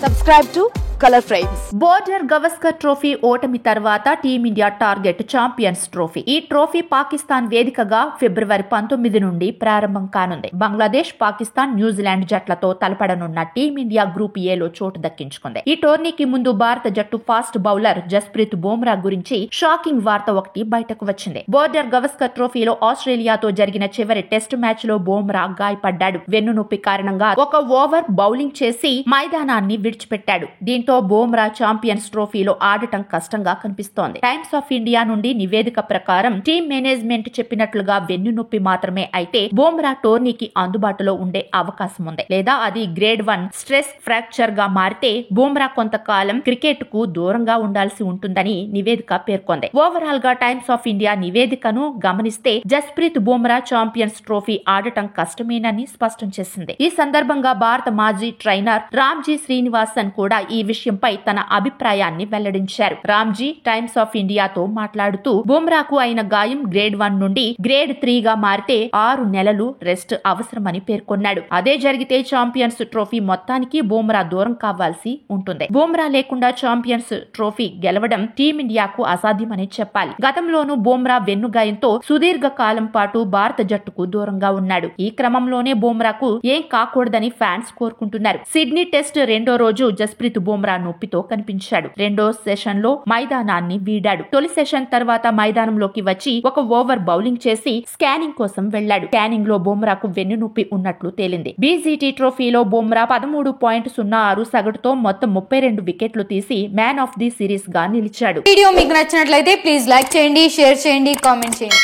Subscribe to Color Frames. Border Gavaskar trophy ఓటమి తర్వాత team India target champions trophy. ఈ trophy Pakistan వేదికగా ఫిబ్రవరి 19 నుండి ప్రారంభం కానుంది. బంగ్లాదేశ్, పాకిస్తాన్, న్యూజిలాండ్ జట్లతో తలపడనున్న టీమిండియా గ్రూప్ ఏలో చోటు దక్కించుకుంది. ఈ టోర్నీకి ముందు భారత జట్టు ఫాస్ట్ బౌలర్ జస్ప్రీత్ బుమ్రా గురించి షాకింగ్ వార్త ఒకటి బయటకు వచ్చింది. బోర్డర్ గవస్కర్ ట్రోఫీలో ఆస్ట్రేలియాతో జరిగిన చివరి టెస్ట్ మ్యాచ్ లో బుమ్రా గాయపడ్డాడు. వెన్నునొప్పి కారణంగా ఒక ఓవర్ బౌలింగ్ చేసి మైదానాన్ని విడిచిపెట్టాడు. దీంతో బుమ్రా ఛాంపియన్స్ ట్రోఫీలో ఆడటం కష్టంగా కనిపిస్తోంది. టైమ్స్ ఆఫ్ ఇండియా నుండి నివేదిక ప్రకారం టీమ్ మేనేజ్మెంట్ చెప్పినట్లుగా వెన్నునొప్పి మాత్రమే అయితే బుమ్రా టోర్నీకి అందుబాటులో ఉండే అవకాశం ఉంది. లేదా అది గ్రేడ్ 1 స్ట్రెస్ ఫ్రాక్చర్ గా మారితే బుమ్రా కొంతకాలం క్రికెట్ కు దూరంగా ఉండాల్సి ఉంటుందని నివేదిక పేర్కొంది. ఓవరాల్ గా టైమ్స్ ఆఫ్ ఇండియా నివేదికను గమనిస్తే జస్ప్రీత్ బుమ్రా ఛాంపియన్స్ ట్రోఫీ ఆడటం కష్టమేనని స్పష్టం చేసింది. ఈ సందర్భంగా భారత మాజీ ట్రైనర్ రామ్జీ శ్రీనివాసన్ కూడా ఈ విషయంపై తన అభిప్రాయాన్ని వెల్లడించారు. రామ్జీ టైమ్స్ ఆఫ్ ఇండియాతో మాట్లాడుతూ బుమ్రాకు అయిన గాయం గ్రేడ్ 1 నుండి గ్రేడ్ 3 గా మారితే 6 నెలలు రెస్ట్ అవసరమని పేర్కొన్నాడు. అదే జరిగితే ఛాంపియన్స్ ట్రోఫీ మొత్తానికి బుమ్రా దూరం కావాల్సి ఉంటుంది. బుమ్రా లేకుండా ఛాంపియన్స్ ట్రోఫీ గెలవడం టీమిండియాకు అసాధ్యమని చెప్పాలి. గతంలోనూ బుమ్రా వెన్నుగాయంతో సుదీర్ఘ కాలం పాటు భారత జట్టుకు దూరంగా ఉన్నాడు. ఈ క్రమంలోనే బుమ్రాకు ఏం కాకూడదని ఫ్యాన్స్ కోరుకుంటున్నారు. సిడ్నీ టెస్ట్ రెండో రోజు జస్ప్రీత్ బుమ్రా నొప్పితో కనిపించాడు. రెండో సెషన్ లో మైదానాన్ని వీడాడు. తొలి సెషన్ తర్వాత మైదానంలోకి వచ్చి ఒక ఓవర్ బౌలింగ్ చేసి స్కానింగ్ కోసం వెళ్లాడు. స్కానింగ్ లో బుమ్రాకు వెన్ను నొప్పి ఉన్నట్లు తేలింది. బీజీటీ ట్రోఫీలో బుమ్రా 13.06 సగటుతో మొత్తం 32 వికెట్లు తీసి మ్యాన్ ఆఫ్ ది సిరీస్ గా నిలిచాడు. వీడియో మీకు నచ్చినట్లయితే ప్లీజ్ లైక్ చేయండి, షేర్ చేయండి, కామెంట్ చేయండి.